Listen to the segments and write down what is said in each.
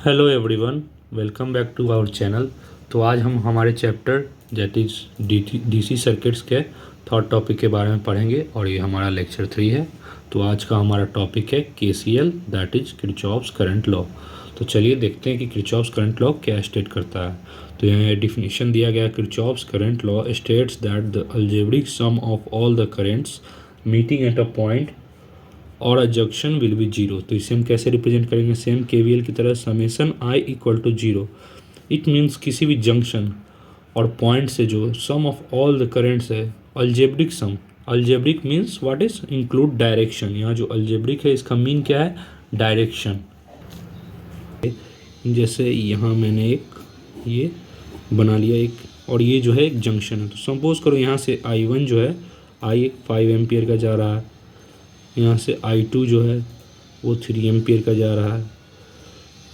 Hello everyone, welcome back to our channel. तो आज हम हमारे chapter that is DC circuits के थर्ड टॉपिक के बारे में पढ़ेंगे और ये हमारा लेक्चर 3 है। तो आज का हमारा टॉपिक है KCL that is Kirchhoff's current law. तो चलिए देखते हैं कि किरचॉफ्स करंट लॉ क्या स्टेट करता है। तो यहाँ डिफिनीशन दिया गया, Kirchhoff's current law states that the algebraic sum of all the currents meeting at a point और a junction will be zero. तो इसे हम कैसे रिप्रेजेंट करेंगे, सेम केवीएल की तरह, summation I equal to zero. It means किसी भी जंक्शन और पॉइंट से जो sum of all the currents है, algebraic sum. Algebraic means what is include direction. यहाँ जो अल्जेब्रिक है इसका मीन क्या है, डायरेक्शन। जैसे यहाँ मैंने एक ये बना लिया एक, और ये जो है एक जंक्शन है। तो सपोज करो यहाँ से I1 जो है, आई एक 5 एम्पियर का जा रहा है, यहाँ से I2 जो है वो 3 एम्पियर का जा रहा है,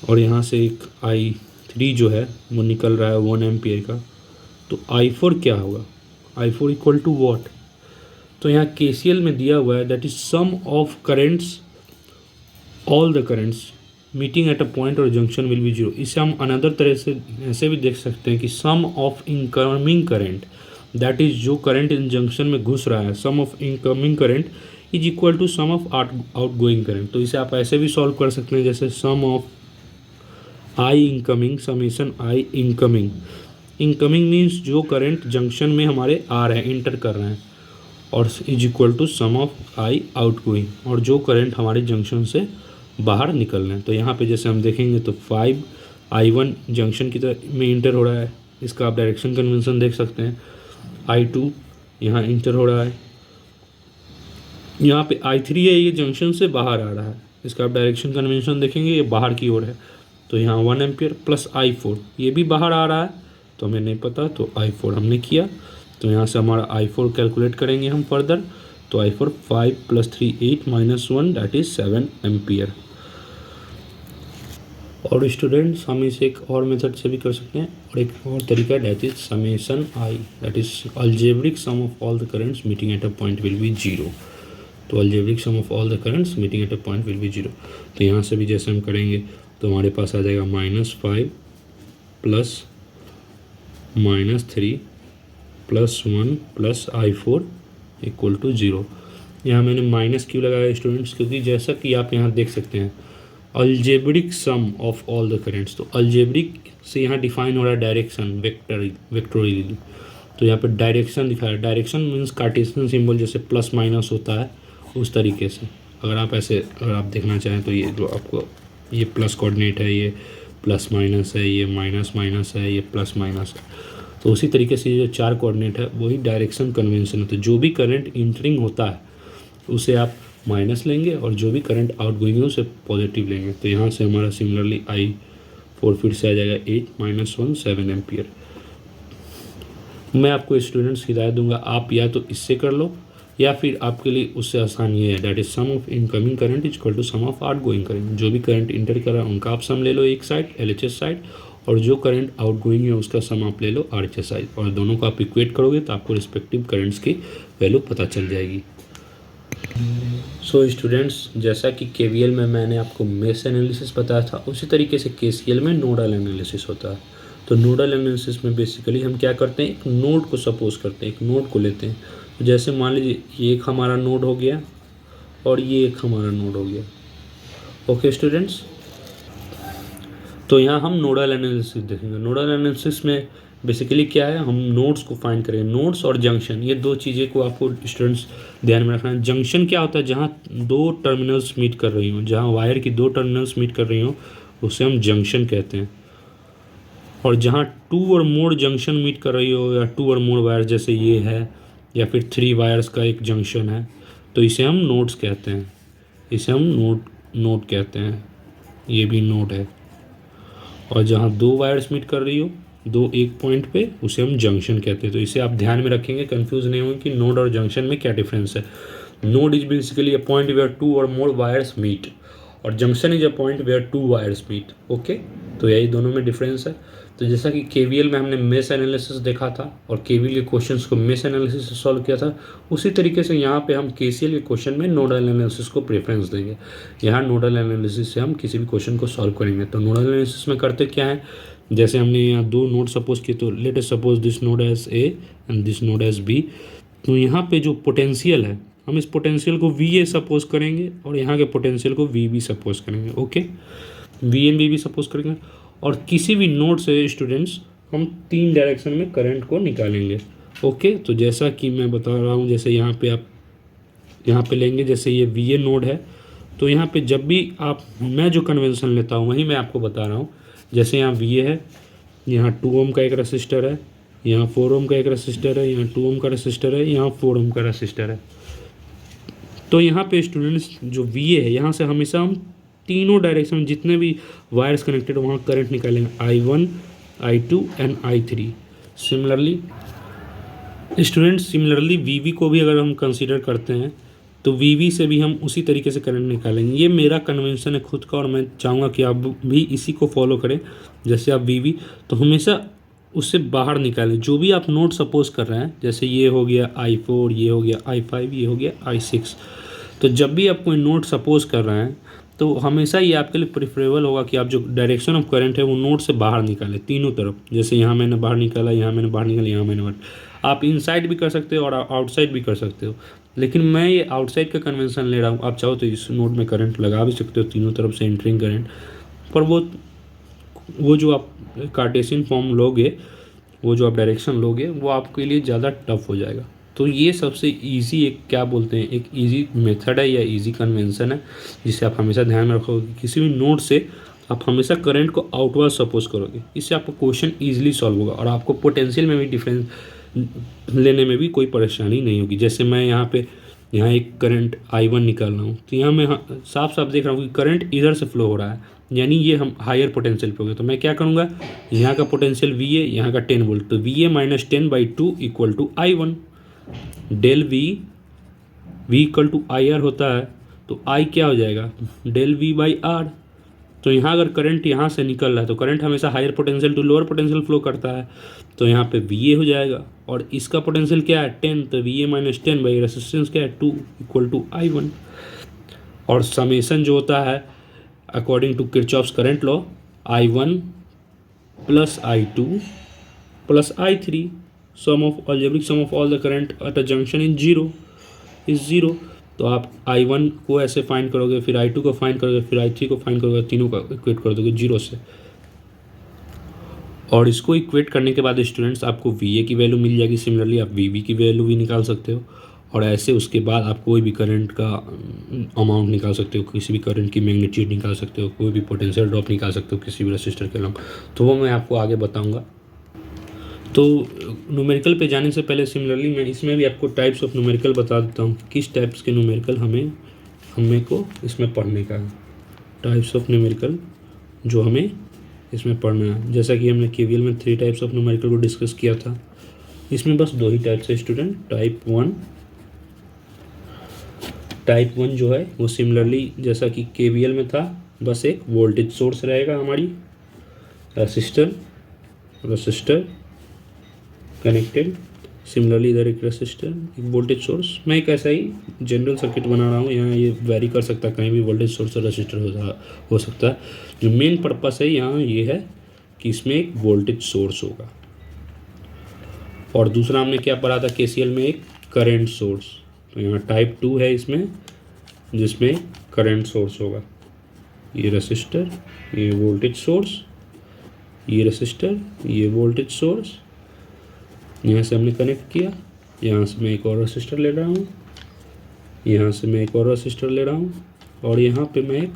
और यहाँ से एक I3 जो है वो निकल रहा है 1 एम्पियर का। तो I4 क्या होगा, I4 इक्वल टू वॉट। तो यहाँ KCL में दिया हुआ है that is sum of currents, all the currents meeting at a point और जंक्शन विल बी जीरो। इसे हम अनदर तरह से ऐसे भी देख सकते हैं कि sum of incoming current that is जो करंट इन जंक्शन में घुस रहा है, sum of incoming current is equal to sum of outgoing current. तो इसे आप ऐसे भी सॉल्व कर सकते हैं जैसे sum of I incoming summation I incoming. Incoming means जो करंट जंक्शन में हमारे आ रहे हैं, इंटर कर रहे हैं, और is equal to sum of I outgoing, और जो करंट हमारे जंक्शन से बाहर निकल रहे हैं। तो यहाँ पे जैसे हम देखेंगे तो 5I1 जंक्शन की तरह में इंटर हो रहा है, इसका आप डायरेक्शन कन्वेंशन देख सकते हैं। I2 यहाँ इंटर हो रहा है, यहाँ पे I3 है, ये जंक्शन से बाहर आ रहा है, इसका आप डायरेक्शन कन्वेंशन देखेंगे, ये बाहर की ओर है। तो यहाँ 1 एम्पियर प्लस I4 ये भी बाहर आ रहा है, तो हमें नहीं पता, तो I4 हमने किया। तो यहाँ से हमारा I4 कैलकुलेट करेंगे हम फर्दर। तो I4 5 + 3 8 - 1 दैट इज 7 एम्पियर। और स्टूडेंट्स हम इसे एक और मेथड से भी कर सकते हैं, और एक और तरीका that is summation I that is algebraic sum of all the currents meeting at a point will be zero. तो algebraic sum of all the currents meeting at a point will be zero. तो यहाँ से भी जैसे हम करेंगे तो हमारे पास आ जाएगा -5 + -3 + 1 + I4 इक्वल टू 0। यहाँ मैंने माइनस क्यों लगाया स्टूडेंट्स, क्योंकि जैसा कि आप यहाँ देख सकते हैं algebraic sum of all the currents. तो अलजेब्रिक से यहाँ डिफाइन हो रहा है डायरेक्शन वेक्टोरियली। तो यहाँ पे डायरेक्शन दिखा रहा है, डायरेक्शन मीन्स कार्टेशियन सिंबल जैसे प्लस माइनस होता है उस तरीके से। अगर आप देखना चाहें तो ये जो आपको ये प्लस कोऑर्डिनेट है, ये प्लस माइनस है, ये माइनस माइनस है, ये प्लस माइनस है। तो उसी तरीके से ये जो 4 कोऑर्डिनेट है वही डायरेक्शन कन्वेंशन है। तो जो भी करंट इंटरिंग होता है उसे आप माइनस लेंगे, और जो भी करंट आउट गोइंग है उसे पॉजिटिव लेंगे। तो यहाँ से हमारा सिमिलरली I4 फिर से आ जाएगा 8 - 1 7 एम्पियर। मैं आपको स्टूडेंट्स हिदायत दूंगा, आप या तो इससे कर लो, या फिर आपके लिए उससे आसान ये है that is sum of incoming current is equal to sum of outgoing current. जो भी करंट इंटर कर रहा है उनका आप सम ले लो एक साइड LHS साइड, और जो करंट आउट गोइंग है उसका सम आप ले लो RHS साइड, और दोनों को आप इक्वेट करोगे तो आपको रिस्पेक्टिव करंट्स की वैल्यू पता चल जाएगी। सो स्टूडेंट्स, जैसा कि KVL में मैंने आपको मेश एनालिसिस बताया था, उसी तरीके से KCL में नोडल एनालिसिस होता है। तो नोडल एनालिसिस में बेसिकली हम क्या करते हैं, एक नोड को सपोज करते हैं, एक नोड को लेते हैं। तो जैसे मान लीजिए ये एक हमारा नोड हो गया और ये एक हमारा नोड हो गया। ओके स्टूडेंट्स, तो यहाँ हम नोडल एनालिसिस देखेंगे। नोडल एनालिसिस में बेसिकली क्या है, हम नोड्स को फाइंड करेंगे। नोड्स और जंक्शन, ये दो चीज़ें को आपको स्टूडेंट्स ध्यान में रखना है। जंक्शन क्या होता है, जहाँ दो टर्मिनल्स मीट कर रही हों, जहाँ वायर की 2 टर्मिनल्स मीट कर रही हों उसे हम जंक्शन कहते हैं। और जहाँ 2 और मोर जंक्शन मीट कर रही हो, या 2 और मोर वायर जैसे ये है, या फिर 3 वायर्स का एक जंक्शन है, तो इसे हम नोड्स कहते हैं। इसे हम नोड कहते हैं, ये भी नोड है। और जहाँ 2 वायर्स मीट कर रही हो, दो एक पॉइंट पे, उसे हम जंक्शन कहते हैं। तो इसे आप ध्यान में रखेंगे, कंफ्यूज नहीं होंगे कि नोड और जंक्शन में क्या डिफरेंस है। Node is basically a point where 2 और मोर वायर्स मीट, और junction is a point where 2 wires meet. Okay, तो यही दोनों में डिफरेंस है। तो जैसा कि केवीएल में हमने मेश एनालिसिस देखा था और केवीएल के क्वेश्चंस को मेश एनालिसिस से सॉल्व किया था, उसी तरीके से यहाँ पे हम केसीएल के क्वेश्चन में नोडल एनालिसिस को प्रेफरेंस देंगे। यहाँ नोडल एनालिसिस से हम किसी भी क्वेश्चन को सॉल्व करेंगे। तो नोडल एनालिसिस में करते क्या है, जैसे हमने यहाँ दो नोड सपोज किए, तो let us suppose this node as A and this node as B. तो यहाँ पे जो पोटेंशियल है, हम इस पोटेंशियल को वी ए सपोज करेंगे और यहाँ के पोटेंशियल को वी बी सपोज करेंगे। Okay, V N V B suppose करेंगे और किसी भी नोड से स्टूडेंट्स हम 3 डायरेक्शन में करंट को निकालेंगे। ओके, तो जैसा कि मैं बता रहा हूँ, जैसे यहाँ पे आप यहाँ पे लेंगे, जैसे ये वी ए नोड है, तो यहाँ पे जब भी आप, मैं जो कन्वेंशन लेता हूँ वही मैं आपको बता रहा हूँ। जैसे यहाँ वी ए है, यहाँ 2 ओम का एक रसिस्टर है, यहाँ 4 ओम का एक रसिस्टर है, यहाँ 2 ओम का रसिस्टर है, यहाँ 4 ओम का रसिस्टर है। तो यहाँ पे स्टूडेंट्स जो वी ए है, यहाँ से हमेशा हम तीनों डायरेक्शन जितने भी वायर्स कनेक्टेड वहाँ करंट निकालेंगे, I1, I2 and I3। Similarly students, VV को भी अगर हम कंसीडर करते हैं तो VV से भी हम उसी तरीके से करंट निकालेंगे। ये मेरा कन्वेंशन है खुद का और मैं चाहूँगा कि आप भी इसी को फॉलो करें। जैसे आप VV तो हमेशा उससे बाहर निकालें, जो भी आप नोड सपोज कर रहे हैं, जैसे ये हो गया I4, ये हो गया I5, ये हो गया I6। तो जब भी आप कोई नोड सपोज कर रहे हैं तो हमेशा ये आपके लिए प्रेफरेबल होगा कि आप जो डायरेक्शन ऑफ करंट है वो नोड से बाहर निकालें तीनों तरफ। जैसे यहाँ मैंने बाहर निकाला, यहाँ मैंने बाहर निकाला, यहाँ मैंने बाहर। आप इनसाइड भी कर सकते हो और आउटसाइड भी कर सकते हो, लेकिन मैं ये आउटसाइड का कन्वेंशन ले रहा हूँ। आप चाहो तो इस नोड में करंट लगा भी सकते हो, तीनों तरफ से एंट्रिंग करंट, पर वो जो आप कार्टेशियन फॉर्म लोगे, वो जो आप डायरेक्शन लोगे, वो आपके लिए ज़्यादा टफ हो जाएगा। तो ये सबसे इजी एक क्या बोलते हैं, एक इजी मेथड है या इजी कन्वेंशन है, जिसे आप हमेशा ध्यान में रखोगे। किसी भी नोड से आप हमेशा करंट को आउटवर्ड सपोज करोगे, इससे आपका क्वेश्चन ईजिली सॉल्व होगा और आपको पोटेंशियल में भी डिफरेंस लेने में भी कोई परेशानी नहीं होगी। जैसे मैं यहाँ एक करंट I1 निकाल रहा हूँ, तो यहाँ मैं साफ साफ देख रहा हूँ कि करंट इधर से फ्लो हो रहा है, यानी ये हम हायर पोटेंशियल पे हो गए। तो मैं क्या करूँगा, यहाँ का पोटेंशियल वी ए, यहाँ का 10 वोल्ट, तो V A minus 10/2 equal to I1। Del V equal to I R होता है, तो आई क्या हो जाएगा, डेल वी बाई आर। तो यहाँ अगर करंट यहाँ से निकल रहा है तो करंट हमेशा higher potential to lower potential flow करता है, तो यहाँ पे वी ए हो जाएगा और इसका पोटेंशियल क्या है 10, तो V A minus 10 by resistance क्या है 2 इक्वल टू I1। और समेसन जो होता है according to Kirchhoff's current law, I1 plus I2 plus I3, algebraic sum of all the current at a junction is 0। तो आप I1 को ऐसे फाइंड करोगे, फिर I2 को फाइंड करोगे, फिर I3 को फाइंड करोगे, तीनों का इक्वेट कर दोगे 0 से। और इसको इक्वेट करने के बाद स्टूडेंट्स आपको VA की वैल्यू मिल जाएगी। सिमिलरली आप VB की वैल्यू भी निकाल सकते हो और ऐसे उसके बाद आप कोई भी करंट का अमाउंट निकाल सकते हो, किसी भी करंट की मैग्नीट्यूड निकाल सकते हो, कोई भी पोटेंशियल ड्रॉप निकाल सकते हो किसी भी रेसिस्टर के नाम, तो वो मैं आपको आगे बताऊँगा। तो न्यूमेरिकल पे जाने से पहले सिमिलरली मैं इसमें भी आपको टाइप्स ऑफ न्यूमेरिकल बता देता हूँ, किस टाइप्स के न्यूमेरिकल हमें को इसमें पढ़ने का है। टाइप्स ऑफ न्यूमेरिकल जो हमें इसमें पढ़ना है, जैसा कि हमने केवीएल में 3 टाइप्स ऑफ न्यूमेरिकल को डिस्कस किया था, इसमें बस 2 ही टाइप्स है स्टूडेंट। टाइप 1 जो है वो सिमिलरली जैसा कि केवीएल में था, बस एक वोल्टेज सोर्स रहेगा, हमारी रसिस्टर कनेक्टेड। सिमिलरली इधर एक रसिस्टर, एक वोल्टेज सोर्स। मैं एक ऐसा ही जनरल सर्किट बना रहा हूँ, यहाँ ये वेरी कर सकता है, कहीं भी वोल्टेज सोर्स और रसिस्टर हो सकता है। जो मेन पर्पस है यहाँ ये है कि इसमें एक वोल्टेज सोर्स होगा। और दूसरा हमने क्या पढ़ा था केसीएल में, एक करंट सोर्स। तो यहाँ टाइप 2 है इसमें, जिसमें करंट सोर्स होगा। ये रसिस्टर, ये वोल्टेज सोर्स, ये रसिस्टर, ये वोल्टेज सोर्स, यहाँ से हमने कनेक्ट किया, यहाँ से मैं एक और रसिस्टर ले रहा हूँ, यहाँ से मैं एक और रसिस्टर ले रहा हूँ, और यहाँ पे मैं एक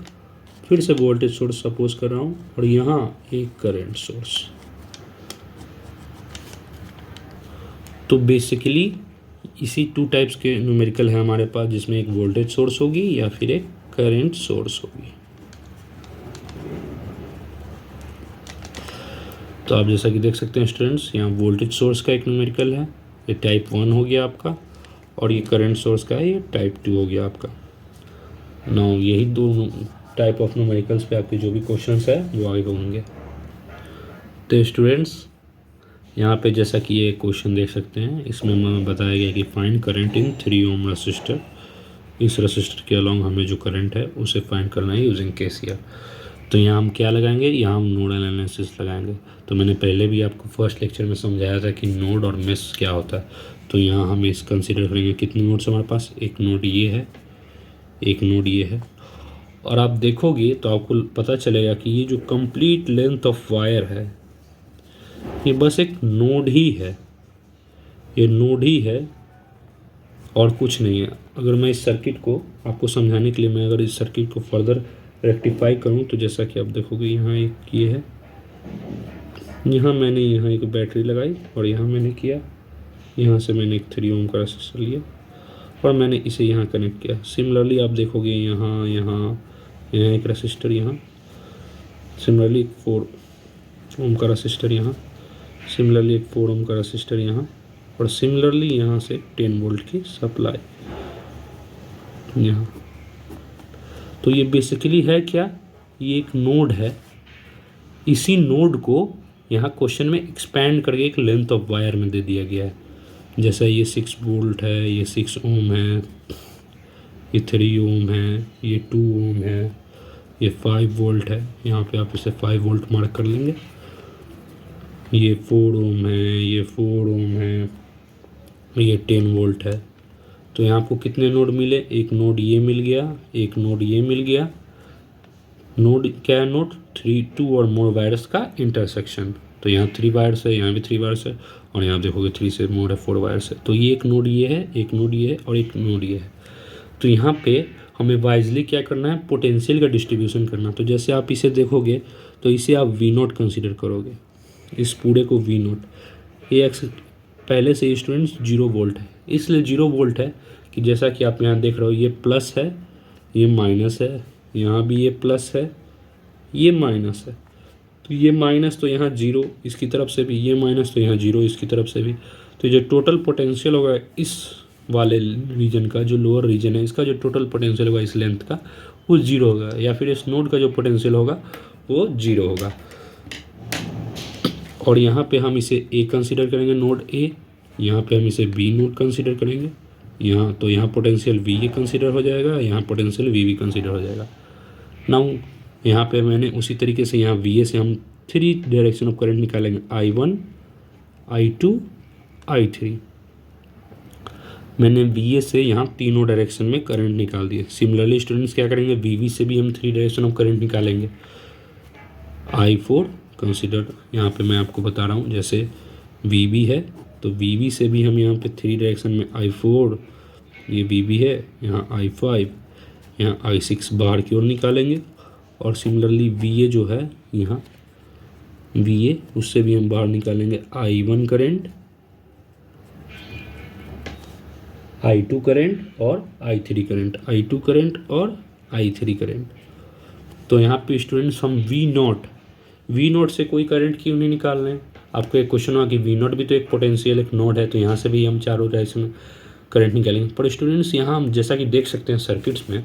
फिर से वोल्टेज सोर्स सपोज कर रहा हूँ, और यहाँ एक करंट सोर्स। तो बेसिकली इसी 2 टाइप्स के न्यूमेरिकल है हमारे पास, जिसमें एक वोल्टेज सोर्स होगी या फिर एक करंट सोर्स होगी। तो आप जैसा कि देख सकते हैं स्टूडेंट्स, यहाँ वोल्टेज सोर्स का एक न्यूमेरिकल है, ये टाइप 1 हो गया आपका, और ये करंट सोर्स का है, ये टाइप 2 हो गया आपका। नाउ यही 2 टाइप ऑफ न्यूमेरिकल्स पे आपके जो भी क्वेश्चंस है वो आगे होंगे। तो स्टूडेंट्स यहाँ पे जैसा कि ये क्वेश्चन देख सकते हैं, इसमें हमें बताया गया कि find current in 3 ohm resistor. इस रसिस्टर के अलॉन्ग हमें जो करंट है उसे फाइंड करना है यूजिंग केसीएल। तो यहाँ हम क्या लगाएंगे, यहाँ हम नोडल एनालिसिस लगाएंगे। तो मैंने पहले भी आपको फर्स्ट लेक्चर में समझाया था कि नोड और मेश क्या होता है। तो यहाँ हम इस कंसिडर करेंगे कितने नोड्स हमारे पास, एक नोड ये है, एक नोड ये है। और आप देखोगे तो आपको पता चलेगा कि ये जो कंप्लीट लेंथ ऑफ वायर है ये बस एक नोड ही है, ये नोड ही है और कुछ नहीं है। अगर मैं इस सर्किट को आपको समझाने के लिए मैं अगर इस सर्किट को फर्दर रेक्टिफाई करूं तो जैसा कि आप देखोगे यहाँ एक ये है, यहाँ मैंने यहाँ एक बैटरी लगाई और यहाँ मैंने किया, यहाँ से मैंने एक 3 ओम का रेसिस्टर लिया और मैंने इसे यहाँ कनेक्ट किया। सिमिलरली आप देखोगे यहाँ एक रेसिस्टर, यहाँ सिमिलरली 4 ओम का रेसिस्टर, यहाँ सिमिलरली एक 4 ओम का रेसिस्टर यहाँ, और सिमिलरली यहाँ से 10 वोल्ट की सप्लाई यहाँ। तो ये बेसिकली है क्या, ये एक नोड है। इसी नोड को यहाँ क्वेश्चन में एक्सपैंड करके एक लेंथ ऑफ वायर में दे दिया गया है। जैसा ये 6 वोल्ट है, ये 6 ओम है, ये 3 ओम है, ये 2 ओम है, ये 5 वोल्ट है। यहाँ पे आप इसे 5 वोल्ट मार्क कर लेंगे। ये 4 ओम है, ये 4 ओम है, ये 10 वोल्ट है। तो यहाँ आपको कितने नोड मिले, एक नोड ये मिल गया, एक नोड ये मिल गया। नोड क्या है, नोड 2 और मोर वायर्स का इंटरसेक्शन। तो यहाँ 3 वायर्स है, यहाँ भी 3 वायर्स है, और यहाँ देखोगे 3 से मोर है, 4 वायर्स है। तो ये एक नोड ये है, एक नोड ये है और एक नोड ये है। तो यहाँ पे हमें वाइजली क्या करना है, पोटेंशियल का डिस्ट्रीब्यूशन करना। तो जैसे आप इसे देखोगे तो इसे आप V0 कंसिडर करोगे, इस पूरे को V0। ये पहले से स्टूडेंट्स 0 वोल्ट है, इसलिए 0 वोल्ट है कि जैसा कि आप यहाँ देख रहे हो ये प्लस है, ये माइनस है, यहाँ भी ये प्लस है, ये माइनस है। तो ये माइनस तो यहाँ 0 इसकी तरफ से भी, ये माइनस तो यहाँ 0 इसकी तरफ से भी। तो जो टोटल पोटेंशियल होगा इस वाले रीजन का, जो लोअर रीजन है, इसका जो टोटल पोटेंशियल होगा इस लेंथ का वो 0 होगा, या फिर इस नोड का जो पोटेंशियल होगा वो 0 होगा। और यहाँ पे हम इसे ए कंसिडर करेंगे, नोड ए। यहाँ पे हम इसे बी नोड कंसिडर करेंगे। यहाँ तो यहाँ पोटेंशियल वी ए कंसिडर हो जाएगा, यहाँ पोटेंशियल वी बी कंसिडर हो जाएगा। नाउ यहाँ पे मैंने उसी तरीके से यहाँ वी ए से हम 3 डायरेक्शन ऑफ करंट निकालेंगे, I1, I2, I3। मैंने वी ए से यहाँ तीनों डायरेक्शन में करंट निकाल दिए। सिमिलरली स्टूडेंट्स क्या करेंगे, वी बी से भी हम 3 डायरेक्शन ऑफ करंट निकालेंगे। I4 कंसिडर, यहाँ पे मैं आपको बता रहा हूँ, जैसे वी बी है तो वी बी से भी हम यहाँ पे 3 डायरेक्शन में I4, ये वी बी है, यहाँ I5, यहाँ I6 बाहर की ओर निकालेंगे। और सिमिलरली वी ए जो है यहाँ वी ए, उससे भी हम बाहर निकालेंगे I1 करंट, I2 करंट और I3 करंट, I2 करंट और I3 करंट। तो यहाँ पे स्टूडेंट्स हम वी नोट से कोई करंट क्यों नहीं निकाल रहे हैं। आपको एक क्वेश्चन हुआ कि वी नोट भी तो एक पोटेंशियल एक नोड है, तो यहाँ से भी हम चारों डायरेक्शन में करंट निकालेंगे। पर स्टूडेंट्स यहाँ हम जैसा कि देख सकते हैं सर्किट्स में,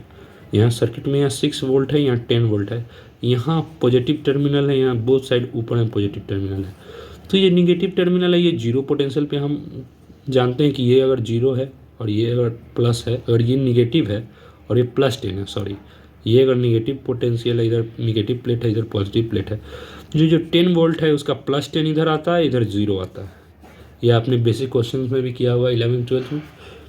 यहाँ सर्किट में यहाँ 6 वोल्ट है, यहाँ 10 वोल्ट है, यहाँ पॉजिटिव टर्मिनल है, यहाँ बोथ साइड ऊपर में पॉजिटिव टर्मिनल है। तो ये निगेटिव टर्मिनल है, ये 0 पोटेंशियल पे हम जानते हैं कि ये अगर 0 है और ये अगर प्लस है, अगर ये निगेटिव है और ये +10 है, सॉरी, ये अगर निगेटिव पोटेंशियल है, इधर निगेटिव प्लेट है, इधर पॉजिटिव प्लेट है, जो 10 वोल्ट है उसका +10 इधर आता है, इधर 0 आता है। ये आपने बेसिक क्वेश्चन में भी किया हुआ 11th-12th में।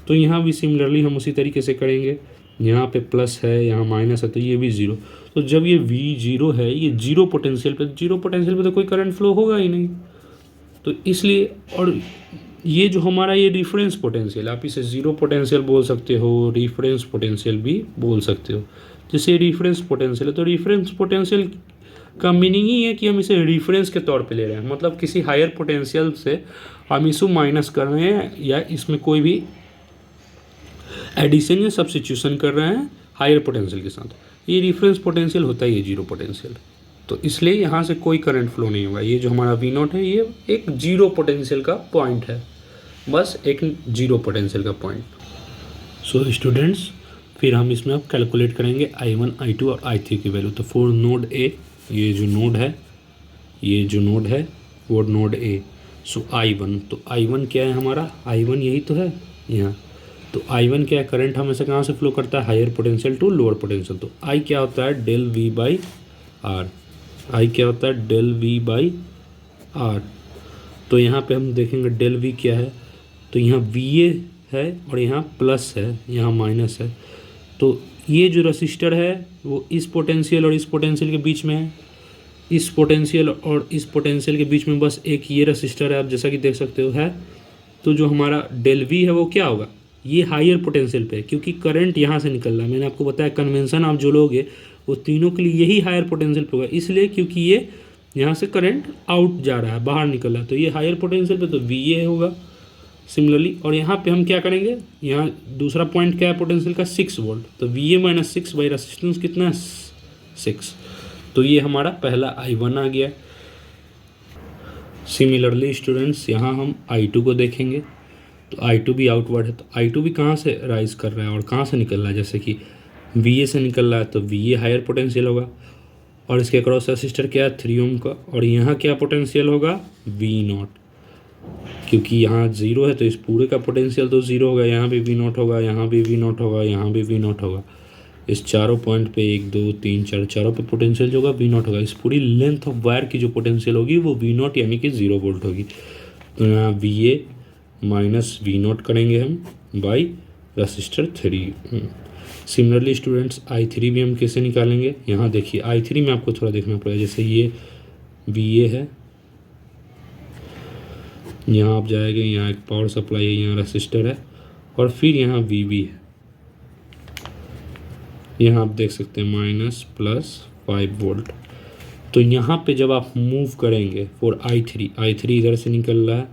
तो यहाँ भी सिमिलरली हम उसी तरीके से करेंगे, यहाँ पे प्लस है, यहाँ माइनस है, तो ये भी 0। तो जब ये V0 है, ये 0 पोटेंशियल पे तो कोई करंट फ्लो होगा ही नहीं। तो इसलिए, और ये जो हमारा ये रिफरेंस पोटेंशियल, आप इसे 0 पोटेंशियल बोल सकते हो, रिफरेंस पोटेंशियल भी बोल सकते हो। जैसे रिफरेंस पोटेंशियल है तो रिफरेंस पोटेंशियल का मीनिंग ही है कि हम इसे रिफरेंस के तौर पे ले रहे हैं, मतलब किसी हायर पोटेंशियल से हम इसको माइनस कर रहे हैं या इसमें कोई भी एडिशन या सब्स्टिट्यूशन कर रहे हैं हायर पोटेंशियल के साथ। ये रिफरेंस पोटेंशियल होता है, ये 0 पोटेंशियल। तो इसलिए यहाँ से कोई करंट फ्लो नहीं होगा। ये जो हमारा वी नोट है ये एक 0 पोटेंशियल का पॉइंट है, बस एक 0 पोटेंशियल का पॉइंट। सो स्टूडेंट्स, फिर हम इसमें अब कैलकुलेट करेंगे I1, I2 और I3 की वैल्यू। तो फॉर नोड ए, ये जो नोड है, ये जो नोड है वो नोड ए। सो I1, तो I1 क्या है हमारा, I1 यही तो है यहाँ। तो I1 क्या है, करंट हमेशा कहाँ से फ्लो करता है, higher potential to lower potential. तो I क्या होता है, del V by R. I क्या होता है, डेल V बाई आर। तो यहाँ पे हम देखेंगे डेल V क्या है, तो यहाँ VA है और यहाँ प्लस है, यहाँ माइनस है। तो ये जो रसिस्टर है वो इस पोटेंशियल और इस पोटेंशियल के बीच में है, इस पोटेंशियल और इस पोटेंशियल के बीच में बस एक ये रसिस्टर है, आप जैसा कि देख सकते हो है। तो जो हमारा डेल वी है वो क्या होगा, ये हायर पोटेंशियल पे है, क्योंकि करंट यहाँ से निकल रहा है। मैंने आपको बताया कन्वेंशन आप जो लोगे वो तीनों के लिए यही हायर पोटेंशियल पे होगा, इसलिए क्योंकि ये यहाँ से करंट आउट जा रहा है, बाहर निकल रहा है, तो ये हायर पोटेंशियल पे, तो वी ए होगा सिमिलरली। और यहाँ पे हम क्या करेंगे, यहाँ दूसरा पॉइंट क्या है पोटेंशियल का, 6 वोल्ट। तो V A minus 6 by resistance कितना है, 6। तो ये हमारा पहला I1 आ गया। सिमिलरली स्टूडेंट्स यहाँ हम I2 को देखेंगे। तो I2 भी आउटवर्ड है, तो I2 भी कहाँ से राइज कर रहा है और कहाँ से निकल रहा है, जैसे कि VA से निकल रहा है, तो VA हायर पोटेंशियल होगा। और इसके क्रॉस रेसिस्टर क्या है, 3 ओम का। और यहाँ क्या पोटेंशियल होगा, V0, क्योंकि यहाँ 0 है तो इस पूरे का पोटेंशियल तो 0 होगा। यहाँ भी V0 होगा, यहाँ भी V0 होगा, यहाँ भी V0 होगा। इस चारों पॉइंट पे 1 2 3 4 चारों पे पोटेंशियल जो होगा V0 होगा। इस पूरी लेंथ ऑफ वायर की जो पोटेंशियल होगी वो V0 यानी कि 0 वोल्ट होगी। तो यहाँ VA माइनस V0 करेंगे हम by resistor 3। Similarly students I3 भी हम कैसे निकालेंगे, यहाँ देखिए I3 में आपको थोड़ा देखना पड़ेगा। जैसे ये VA है, यहाँ आप जाएंगे, यहाँ एक पावर सप्लाई है, यहाँ रसिस्टर है, और फिर यहाँ VB है। यहाँ आप देख सकते हैं माइनस प्लस 5 वोल्ट। तो यहाँ पे जब आप मूव करेंगे फॉर I3 इधर से निकल रहा है,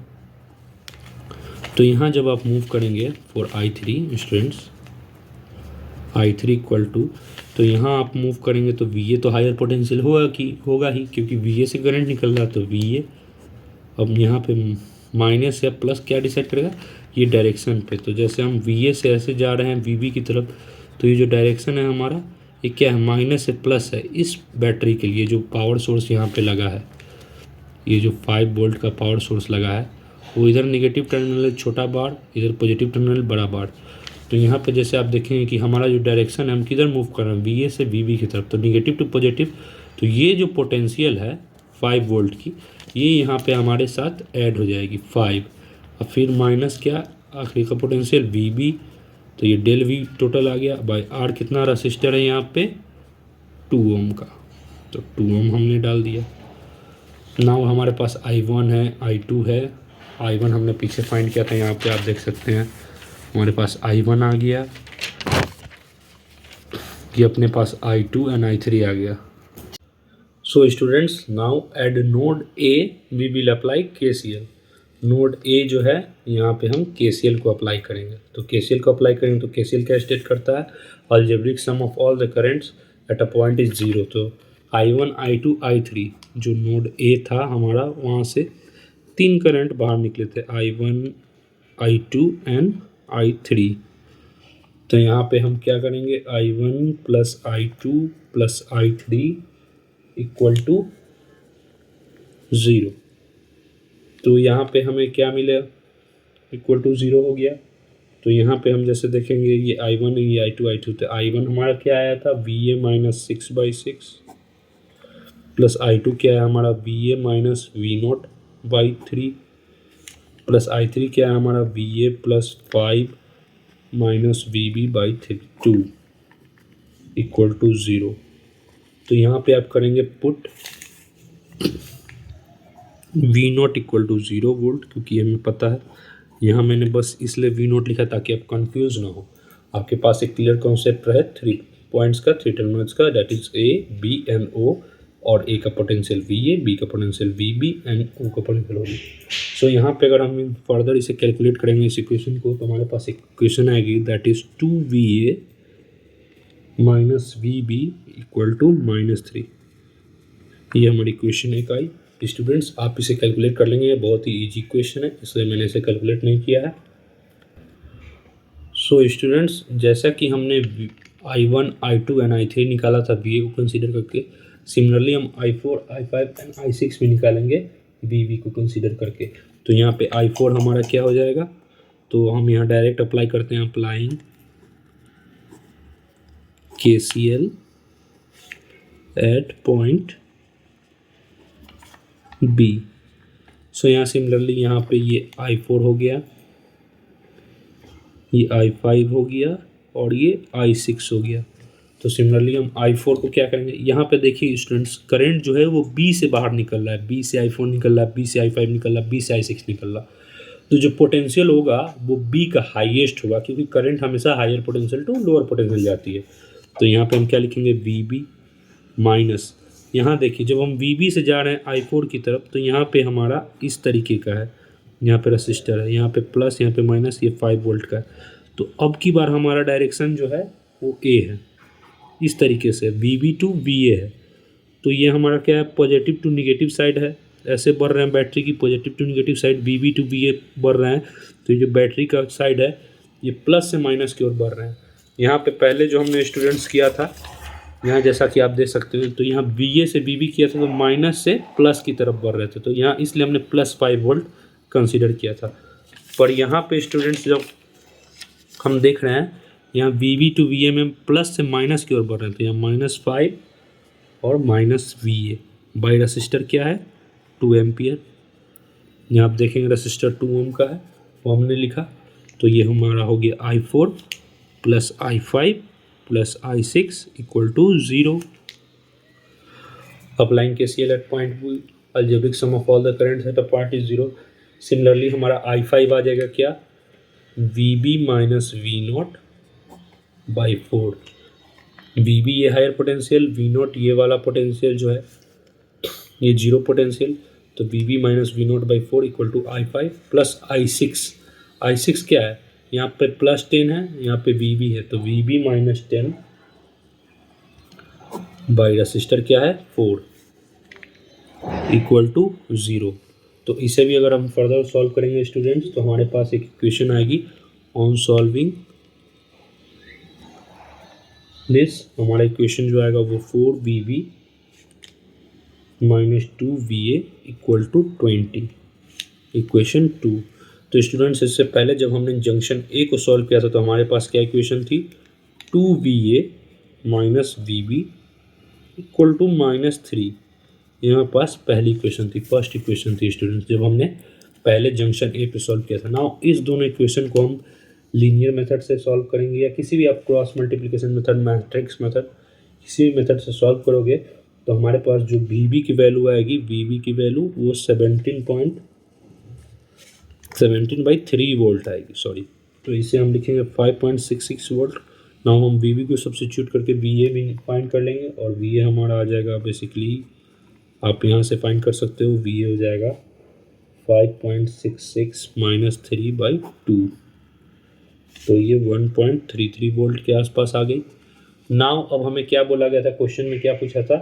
तो यहाँ जब आप मूव करेंगे for I3 students, I3 equal to, तो यहाँ आप मूव करेंगे तो VA तो हायर पोटेंशियल होगा ही, क्योंकि VA से करंट निकल रहा है, तो VA। अब यहाँ पे माइनस या प्लस क्या डिसाइड करेगा, ये डायरेक्शन पे। तो जैसे हम VA से ऐसे जा रहे हैं VB की तरफ, तो ये जो डायरेक्शन है हमारा ये क्या है, माइनस से प्लस है। इस बैटरी के लिए जो पावर सोर्स यहाँ पे लगा है, ये जो 5 वोल्ट का पावर सोर्स लगा है, वो इधर नेगेटिव टर्मिनल छोटा बार, इधर पॉजिटिव टर्मिनल बड़ा बार। तो यहाँ पे जैसे आप देखेंगे कि हमारा जो डायरेक्शन है, हम किधर मूव कर रहे हैं, VA से VB की तरफ, तो नेगेटिव टू पॉजिटिव। तो ये जो पोटेंशियल है 5 वोल्ट की, ये यहाँ पे हमारे साथ ऐड हो जाएगी 5। और फिर माइनस क्या, आखिरी का पोटेंशियल VB, तो ये डेल V टोटल आ गया बाय आर। कितना रसिस्टर है यहाँ पे, 2 ओम का, तो 2 ओम हमने डाल दिया। नाउ हमारे पास I1 है, I2 है। I1 हमने पीछे फाइंड किया था, यहाँ पे आप देख सकते हैं हमारे पास I1 आ गया, ये अपने पास I2 एंड I3 आ गया। So students now at node A we will apply KCL। नोड A जो है यहाँ पे हम KCL को अप्लाई करेंगे। तो KCL को अप्लाई करेंगे तो KCL क्या स्टेट करता है, algebraic sum of all the currents at a point is 0। तो I1 I2 I3 जो नोड A था हमारा, वहाँ से 3 करंट बाहर निकले थे, I1 I2 एंड I3। तो यहाँ पे हम क्या करेंगे, I1 plus I2 plus I3 equal to 0। तो यहाँ पे हमें क्या मिलेगा, इक्वल टू 0 हो गया। तो यहाँ पे हम जैसे देखेंगे ये I1 ये I2 I2, तो I1 हमारा क्या आया था, VA माइनस 6/6 प्लस I2 क्या है हमारा, VA minus V0/3 plus I3 क्या है हमारा, VA plus 5 minus VB/2 equal to 0। तो यहाँ पे आप करेंगे put V0 equal to 0 volt, क्योंकि हमें पता है। यहाँ मैंने बस इसलिए V0 लिखा ताकि आप कंफ्यूज ना हो, आपके पास एक क्लियर कॉन्सेप्ट रहे 3 पॉइंट्स का, 3 टर्मिनल्स का, that is A B and O। और A का पोटेंशियल VA, B का पोटेंशियल VB एंड O का पोटेंशियल OB। सो यहाँ पे अगर हम फर्दर इसे कैलकुलेट करेंगे इस इक्वेशन को, तो हमारे पास एक इक्वेशन आएगी that is 2VA minus VB equal to -3। ये हमारी इक्वेशन एक आई। स्टूडेंट्स आप इसे कैलकुलेट कर लेंगे, ये बहुत ही इजी क्वेश्चन है, इसलिए मैंने इसे कैलकुलेट नहीं किया है। सो स्टूडेंट्स जैसा कि हमने I1 I2 एंड I3 निकाला था VA को कंसीडर करके, सिमिलरली हम I4 I5 एंड I6 भी निकालेंगे वी को कंसीडर करके। तो यहाँ पे I4 हमारा क्या हो जाएगा, तो हम यहाँ डायरेक्ट अप्लाई करते हैं, applying KCL at point B। So यहाँ सिमिलरली यहाँ पे ये I4 हो गया, ये I5 हो गया और ये I6 हो गया। तो सिमिलरली हम I4 को क्या करेंगे, यहाँ पे देखिए स्टूडेंट्स, करंट जो है वो B से बाहर निकल रहा है, B से I4 निकल रहा है, B से I5 निकल रहा है, B से I6 निकल रहा है। तो जो पोटेंशियल होगा वो B का हाईएस्ट होगा, क्योंकि करंट हमेशा higher potential to lower potential जाती है। तो यहाँ पे हम क्या लिखेंगे, VB माइनस, यहाँ देखिए जब हम VB से जा रहे हैं I4 की तरफ, तो यहाँ पे हमारा इस तरीके का है, यहाँ पे रजिस्टर है, यहाँ पे प्लस, यहाँ पे माइनस, ये 5 वोल्ट का है। तो अब की बार हमारा डायरेक्शन जो है वो A है, इस तरीके से VB टू VA है। तो ये हमारा क्या है, पॉजिटिव टू निगेटिव साइड है, ऐसे बढ़ रहे हैं बैटरी की positive to negative side, VB to VA बढ़ रहे हैं। तो ये जो बैटरी का साइड है ये प्लस से माइनस की ओर बढ़ रहे हैं। यहाँ पे पहले जो हमने स्टूडेंट्स किया था, यहाँ जैसा कि आप देख सकते हो, तो यहाँ VA से VB किया था तो माइनस से प्लस की तरफ बढ़ रहे थे, तो यहाँ इसलिए हमने +5 वोल्ट कंसिडर किया था। पर यहाँ पे स्टूडेंट्स जब हम देख रहे हैं यहाँ VB टू VA में प्लस से माइनस की ओर बढ़ रहे हैं, तो यहाँ -5 और -VA बाई रजिस्टर क्या है 2 एम्पियर। यहाँ आप देखेंगे रजिस्टर 2 ओम का है, वो हमने लिखा। तो ये हमारा हो गया I4 + I5 + I6 = 0। Applying KCL at point B, algebraic sum of all the currents at a point is 0। Similarly हमारा I5 आ जाएगा क्या, VB minus V0 by 4। VB ये हायर पोटेंशियल, V0 ये वाला पोटेंशियल जो है ये 0 पोटेंशियल, तो VB minus V0 by 4 = I5 + I6। I6 क्या है, यहाँ पे +10 है, यहाँ पे VB है, तो VB माइनस 10 बाई रजिस्टर क्या है 4 = 0। तो इसे भी अगर हम फर्दर सॉल्व करेंगे स्टूडेंट्स, तो हमारे पास एक इक्वेशन आएगी, ऑन सॉल्विंग दिस हमारा इक्वेशन जो आएगा वो 4VB माइनस 2VA = 20, इक्वेशन 2। तो स्टूडेंट्स इससे पहले जब हमने जंक्शन A को सॉल्व किया था तो हमारे पास क्या इक्वेशन थी, 2VA माइनस VB = -3। ये हमारे पास पहली इक्वेशन थी, फर्स्ट इक्वेशन थी स्टूडेंट्स, जब हमने पहले जंक्शन A पे सॉल्व किया था। नाउ इस दोनों इक्वेशन को हम लीनियर मेथड से सॉल्व करेंगे, या किसी भी आप cross multiplication method, matrix method, किसी भी मेथड से सॉल्व करोगे तो हमारे पास जो VB की वैल्यू आएगी, VB की वैल्यू वो 17/3 वोल्ट आएगी, सॉरी। तो इसे हम लिखेंगे 5.66 वोल्ट। नाउ हम VB को सब्स्टिट्यूट करके VA भी फाइंड कर लेंगे, और VA हमारा आ जाएगा बेसिकली, आप यहाँ से फाइंड कर सकते हो, VA हो जाएगा 5.66 - 3/2, तो ये 1.33 वोल्ट के आसपास आ गई। नाउ अब हमें क्या बोला गया था, क्वेश्चन में क्या पूछा था,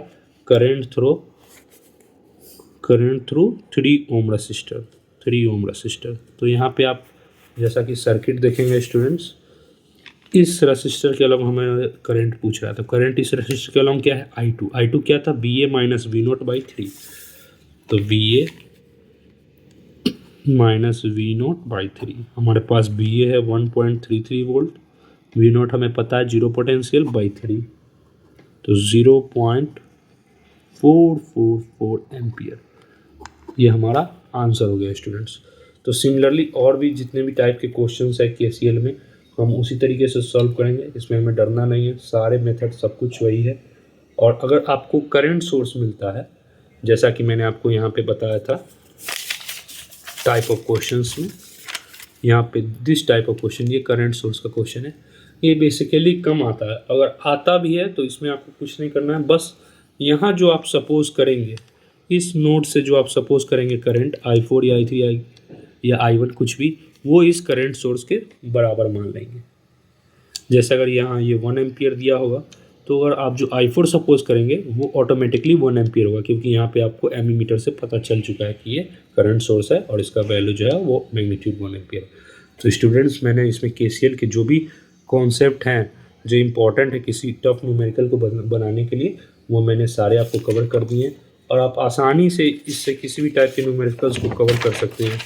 करंट थ्रू 3 ओम रजिस्टर। तो यहाँ पे आप जैसा कि सर्किट देखेंगे स्टूडेंट्स, इस रजिस्टर के अलॉन्ग हमें करंट पूछ रहा था। करंट इस रजिस्टर के अलॉन्ग क्या है, I2 क्या था, VA माइनस V0 बाई 3। तो VA माइनस V0 बाई 3, हमारे पास VA है 1.33 वोल्ट, V0 हमें पता है 0 पोटेंशियल बाई 3, तो 0.444 एम्पियर, ये हमारा आंसर हो गया स्टूडेंट्स। तो सिमिलरली और भी जितने भी टाइप के क्वेश्चंस है KCL में, हम उसी तरीके से सॉल्व करेंगे, इसमें हमें डरना नहीं है, सारे मेथड सब कुछ वही है। और अगर आपको करंट सोर्स मिलता है, जैसा कि मैंने आपको यहाँ पे बताया था टाइप ऑफ क्वेश्चंस में, यहाँ पे दिस टाइप ऑफ क्वेश्चन, ये करंट सोर्स का क्वेश्चन है, ये बेसिकली कम आता है। अगर आता भी है तो इसमें आपको कुछ नहीं करना है, बस यहाँ जो आप सपोज करेंगे, इस नोड से जो आप सपोज करेंगे करंट I4 या I3 या I1 कुछ भी, वो इस करंट सोर्स के बराबर मान लेंगे। जैसे अगर यहाँ ये 1 एम्पियर दिया होगा, तो अगर आप जो I4 सपोज करेंगे वो ऑटोमेटिकली 1 एम्पियर होगा, क्योंकि यहाँ पे आपको एमीमीटर से पता चल चुका है कि ये करंट सोर्स है और इसका वैल्यू जो है वो मैग्नीट्यूड 1 एम्पियर। तो स्टूडेंट्स, मैंने इसमें KCL के जो भी कॉन्सेप्ट हैं जो इम्पॉर्टेंट है किसी टफ न्यूमेरिकल को बनाने के लिए, वो मैंने सारे आपको कवर कर दिए। और आप आसानी से इससे किसी भी टाइप के न्यूमेरिकल्स को कवर कर सकते हैं।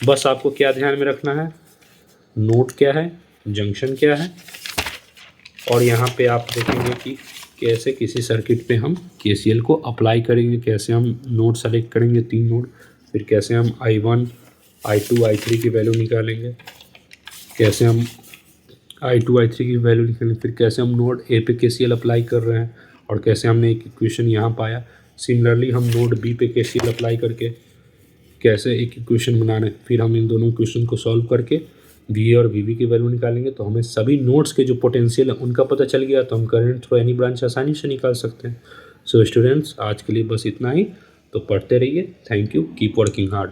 बस आपको क्या ध्यान में रखना है, नोड क्या है, जंक्शन क्या है, और यहाँ पे आप देखेंगे कि कैसे किसी सर्किट पे हम KCL को अप्लाई करेंगे, कैसे हम नोड सेलेक्ट करेंगे 3 नोड, फिर कैसे हम I1, I2, I3 की वैल्यू निकालेंगे, कैसे हम I2, I3 की वैल्यू निकालेंगे, फिर कैसे हम नोड ए पे KCL अप्लाई कर रहे हैं और कैसे हमने एक इक्वेशन यहाँ पाया। सिमिलरली हम नोड बी पे KCL अप्लाई करके कैसे एक इक्वेशन बना रहे हैं, फिर हम इन दोनों इक्वेशन को सॉल्व करके VA और VB की वैल्यू निकालेंगे। तो हमें सभी नोड्स के जो पोटेंशियल है उनका पता चल गया, तो हम करंट थ्रू एनी ब्रांच आसानी से निकाल सकते हैं। सो स्टूडेंट्स, आज के लिए बस इतना ही। तो पढ़ते रहिए। Thank you, keep working hard.